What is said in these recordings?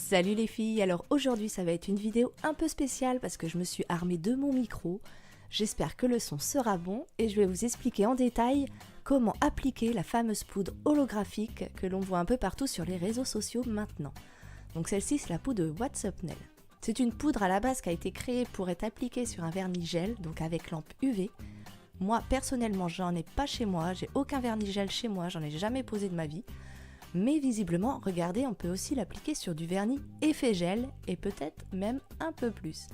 Salut les filles, alors aujourd'hui ça va être une vidéo un peu spéciale parce que je me suis armée de mon micro. J'espère que le son sera bon et je vais vous expliquer en détail comment appliquer la fameuse poudre holographique que l'on voit un peu partout sur les réseaux sociaux maintenant. Donc celle-ci c'est la poudre de What's Up Nail. C'est une poudre à la base qui a été créée pour être appliquée sur un vernis gel, donc avec lampe UV. Moi personnellement j'en ai pas chez moi, j'ai aucun vernis gel chez moi, j'en ai jamais posé de ma vie. Mais visiblement, regardez, on peut aussi l'appliquer sur du vernis effet gel et peut-être même un peu plus.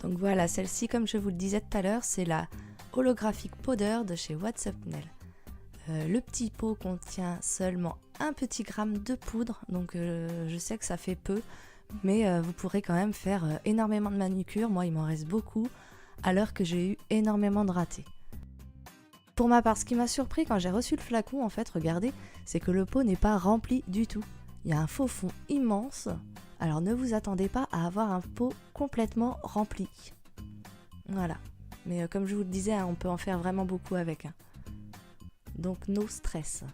Donc voilà, celle-ci, comme je vous le disais tout à l'heure, c'est la Holographic Powder de chez What's Up Nail. Le petit pot contient seulement un petit gramme de poudre, donc je sais que ça fait peu, mais vous pourrez quand même faire énormément de manucure. Moi, il m'en reste beaucoup, alors que j'ai eu énormément de ratés. Pour ma part, ce qui m'a surpris quand j'ai reçu le flacon, en fait, regardez, c'est que le pot n'est pas rempli du tout. Il y a un faux fond immense, alors ne vous attendez pas à avoir un pot complètement rempli. Voilà, mais comme je vous le disais, on peut en faire vraiment beaucoup avec. Donc, no stress.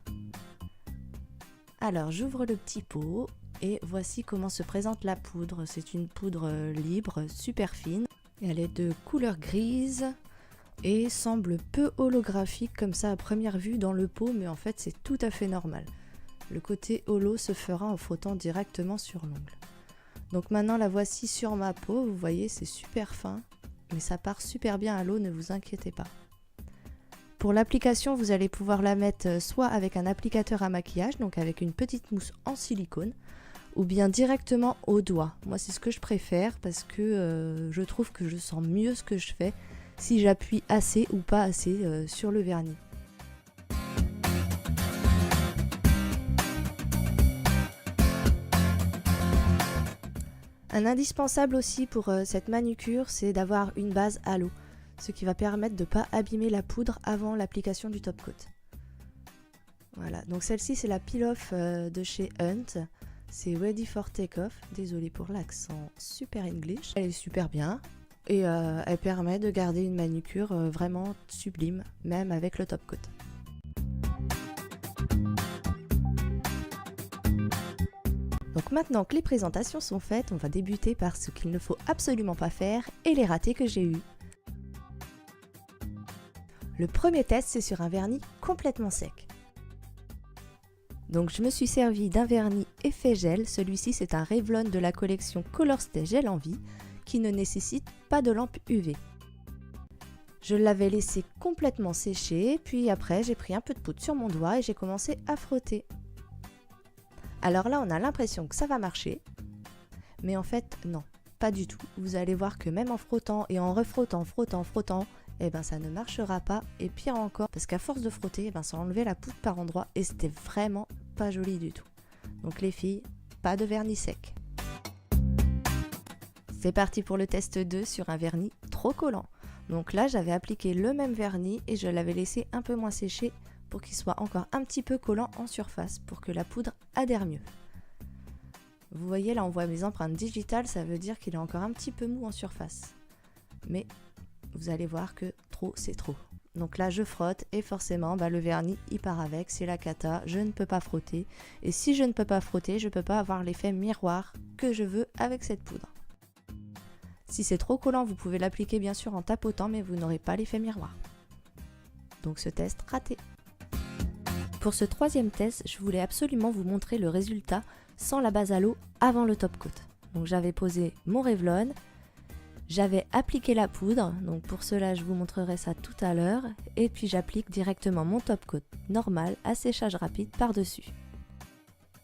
Alors, j'ouvre le petit pot et voici comment se présente la poudre. C'est une poudre libre, super fine. Et elle est de couleur grise. Et semble peu holographique comme ça à première vue dans le pot, mais en fait c'est tout à fait normal. Le côté holo se fera en frottant directement sur l'ongle. Donc maintenant la voici sur ma peau, vous voyez c'est super fin, mais ça part super bien à l'eau, ne vous inquiétez pas. Pour l'application vous allez pouvoir la mettre soit avec un applicateur à maquillage, donc avec une petite mousse en silicone, ou bien directement au doigt. Moi c'est ce que je préfère parce que je trouve que je sens mieux ce que je fais si j'appuie assez ou pas assez sur le vernis. Un indispensable aussi pour cette manucure, c'est d'avoir une base à l'eau, ce qui va permettre de ne pas abîmer la poudre avant l'application du top coat. Voilà, donc celle-ci c'est la peel-off de chez Hunt, c'est Ready for Take-Off, désolée pour l'accent super English, elle est super bien. Et elle permet de garder une manucure vraiment sublime, même avec le top coat. Donc maintenant que les présentations sont faites, on va débuter par ce qu'il ne faut absolument pas faire et les ratés que j'ai eus. Le premier test, c'est sur un vernis complètement sec. Donc je me suis servi d'un vernis effet gel, celui-ci c'est un Revlon de la collection Colorstay Gel Envie, qui ne nécessite pas de lampe UV. Je l'avais laissé complètement sécher, puis après j'ai pris un peu de poudre sur mon doigt et j'ai commencé à frotter. Alors là on a l'impression que ça va marcher, mais en fait non, pas du tout. Vous allez voir que même en frottant et en refrottant, frottant, eh ben ça ne marchera pas, et pire encore, parce qu'à force de frotter, eh ben ça enlevait la poudre par endroits et c'était vraiment pas joli du tout. Donc les filles, pas de vernis sec. C'est parti pour le test 2 sur un vernis trop collant. Donc là, j'avais appliqué le même vernis et je l'avais laissé un peu moins sécher pour qu'il soit encore un petit peu collant en surface pour que la poudre adhère mieux. Vous voyez, là on voit mes empreintes digitales, ça veut dire qu'il est encore un petit peu mou en surface. Mais vous allez voir que trop, c'est trop. Donc là, je frotte et forcément, le vernis, il part avec, c'est la cata, je ne peux pas frotter. Et si je ne peux pas frotter, je ne peux pas avoir l'effet miroir que je veux avec cette poudre. Si c'est trop collant, vous pouvez l'appliquer bien sûr en tapotant, mais vous n'aurez pas l'effet miroir. Donc ce test raté. Pour ce troisième test, je voulais absolument vous montrer le résultat sans la base à l'eau avant le top coat. Donc j'avais posé mon Revlon, j'avais appliqué la poudre, donc pour cela je vous montrerai ça tout à l'heure, et puis j'applique directement mon top coat normal à séchage rapide par-dessus.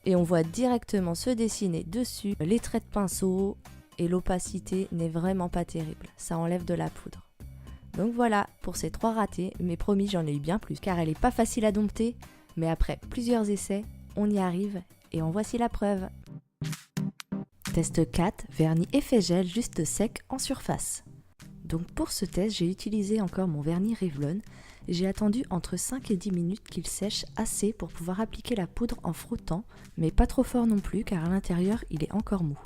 Et on voit directement se dessiner dessus les traits de pinceau, et l'opacité n'est vraiment pas terrible, ça enlève de la poudre. Donc voilà pour ces 3 ratés, mais promis j'en ai eu bien plus car elle est pas facile à dompter, mais après plusieurs essais, on y arrive et en voici la preuve. Test 4, vernis effet gel juste sec en surface. Donc pour ce test, j'ai utilisé encore mon vernis Revlon, j'ai attendu entre 5 et 10 minutes qu'il sèche assez pour pouvoir appliquer la poudre en frottant, mais pas trop fort non plus car à l'intérieur il est encore mou.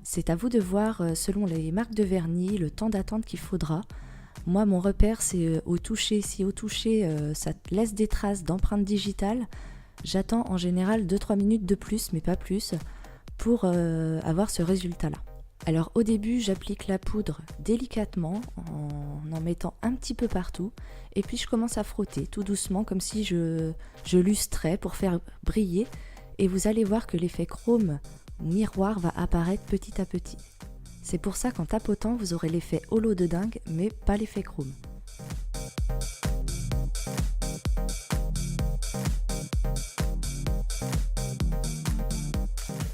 C'est à vous de voir selon les marques de vernis le temps d'attente qu'il faudra. Moi mon repère c'est au toucher, si au toucher ça laisse des traces d'empreintes digitales, j'attends en général 2-3 minutes de plus mais pas plus pour avoir ce résultat-là. Alors au début, j'applique la poudre délicatement en mettant un petit peu partout et puis je commence à frotter tout doucement comme si je lustrais pour faire briller et vous allez voir que l'effet chrome ou miroir va apparaître petit à petit. C'est pour ça qu'en tapotant, vous aurez l'effet holo de dingue mais pas l'effet chrome.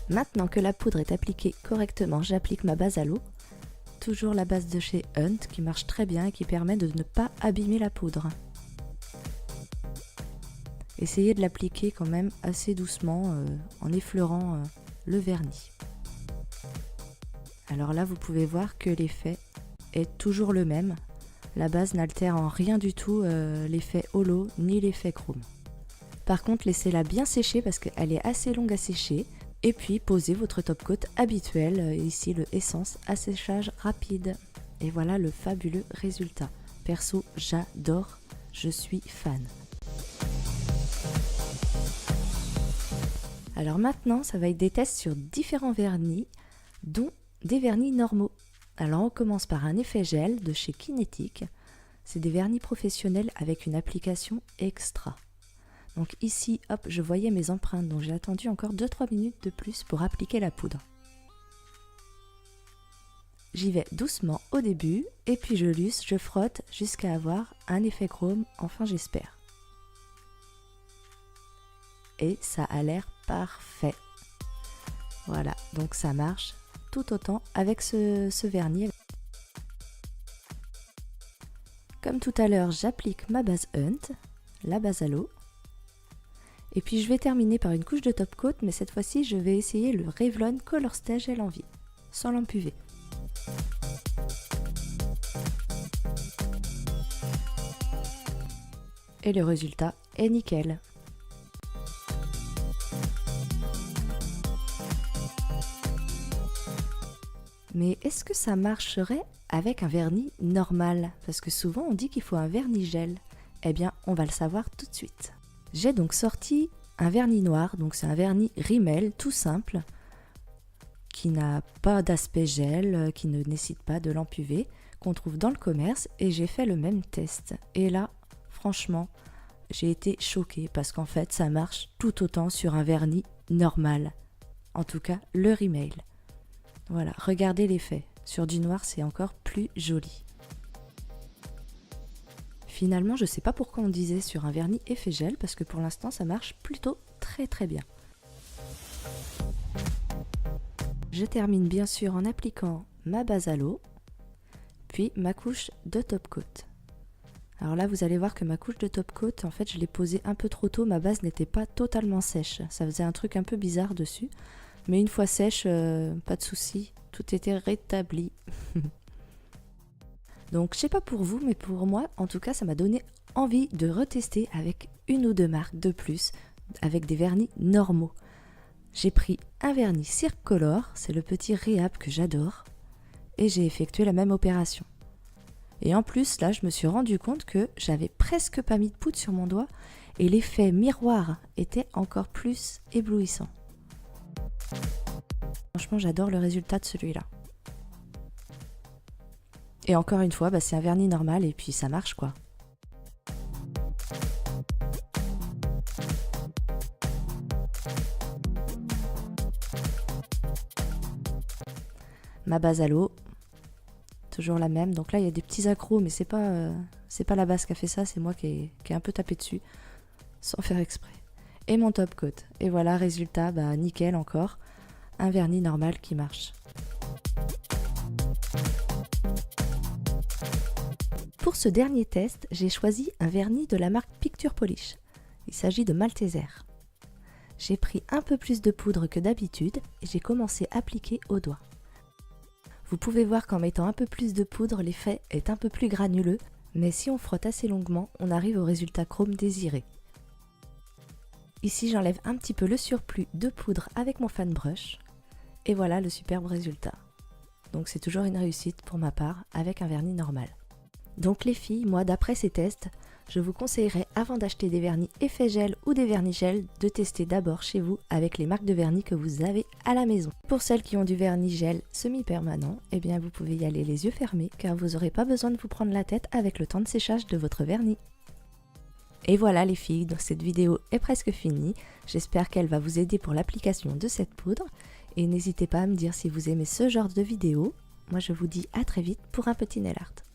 Maintenant que la poudre est appliquée correctement, j'applique ma base à l'eau. Toujours la base de chez Hunt qui marche très bien et qui permet de ne pas abîmer la poudre. Essayez de l'appliquer quand même assez doucement en effleurant le vernis. Alors là, vous pouvez voir que l'effet est toujours le même. La base n'altère en rien du tout l'effet holo ni l'effet chrome. Par contre, laissez-la bien sécher parce qu'elle est assez longue à sécher. Et puis posez votre top coat habituel, ici le Essence à séchage rapide. Et voilà le fabuleux résultat. Perso, j'adore, je suis fan. Alors maintenant, ça va être des tests sur différents vernis, dont des vernis normaux. Alors on commence par un effet gel de chez Kinetic. C'est des vernis professionnels avec une application extra. Donc ici, hop, je voyais mes empreintes, donc j'ai attendu encore 2-3 minutes de plus pour appliquer la poudre. J'y vais doucement au début, et puis je lustre, je frotte jusqu'à avoir un effet chrome, enfin j'espère. Et ça a l'air parfait. Voilà, donc ça marche tout autant avec ce vernis. Comme tout à l'heure, j'applique ma base Hunt, la base à l'eau. Et puis je vais terminer par une couche de top coat, mais cette fois-ci je vais essayer le Revlon Color Stay Gel en vie, sans lampe UV. Et le résultat est nickel. Mais est-ce que ça marcherait avec un vernis normal? Parce que souvent on dit qu'il faut un vernis gel. Eh bien, on va le savoir tout de suite. J'ai donc sorti un vernis noir, donc c'est un vernis Rimmel tout simple, qui n'a pas d'aspect gel, qui ne nécessite pas de lampe UV, qu'on trouve dans le commerce, et j'ai fait le même test. Et là, franchement, j'ai été choquée, parce qu'en fait, ça marche tout autant sur un vernis normal. En tout cas, le Rimmel. Voilà, regardez l'effet. Sur du noir, c'est encore plus joli. Finalement, je ne sais pas pourquoi on disait sur un vernis effet gel, parce que pour l'instant, ça marche plutôt très bien. Je termine bien sûr en appliquant ma base à l'eau, puis ma couche de top coat. Alors là, vous allez voir que ma couche de top coat, en fait, je l'ai posée un peu trop tôt, ma base n'était pas totalement sèche. Ça faisait un truc un peu bizarre dessus, mais une fois sèche, pas de souci, tout était rétabli. Donc je sais pas pour vous, mais pour moi, en tout cas, ça m'a donné envie de retester avec une ou deux marques de plus, avec des vernis normaux. J'ai pris un vernis Circolor, c'est le petit Rehab que j'adore, et j'ai effectué la même opération. Et en plus, là, je me suis rendu compte que j'avais presque pas mis de poudre sur mon doigt, et l'effet miroir était encore plus éblouissant. Franchement, j'adore le résultat de celui-là. Et encore une fois, c'est un vernis normal et puis ça marche quoi. Ma base à l'eau, toujours la même. Donc là, il y a des petits accros, mais c'est pas la base qui a fait ça, c'est moi qui ai un peu tapé dessus, sans faire exprès. Et mon top coat. Et voilà, résultat, nickel encore. Un vernis normal qui marche. Pour ce dernier test, j'ai choisi un vernis de la marque Picture Polish. Il s'agit de Malteser. J'ai pris un peu plus de poudre que d'habitude et j'ai commencé à appliquer au doigt. Vous pouvez voir qu'en mettant un peu plus de poudre, l'effet est un peu plus granuleux, mais si on frotte assez longuement, on arrive au résultat chrome désiré. Ici, j'enlève un petit peu le surplus de poudre avec mon fan brush et voilà le superbe résultat. Donc c'est toujours une réussite pour ma part avec un vernis normal. Donc les filles, moi d'après ces tests, Je vous conseillerais, avant d'acheter des vernis effet gel ou des vernis gel, de tester d'abord chez vous avec les marques de vernis que vous avez à la maison. Pour celles qui ont du vernis gel semi-permanent, eh bien vous pouvez y aller les yeux fermés car vous n'aurez pas besoin de vous prendre la tête avec le temps de séchage de votre vernis. Et voilà les filles, donc cette vidéo est presque finie. J'espère qu'elle va vous aider pour l'application de cette poudre. Et n'hésitez pas à me dire si vous aimez ce genre de vidéo. Moi je vous dis à très vite pour un petit nail art.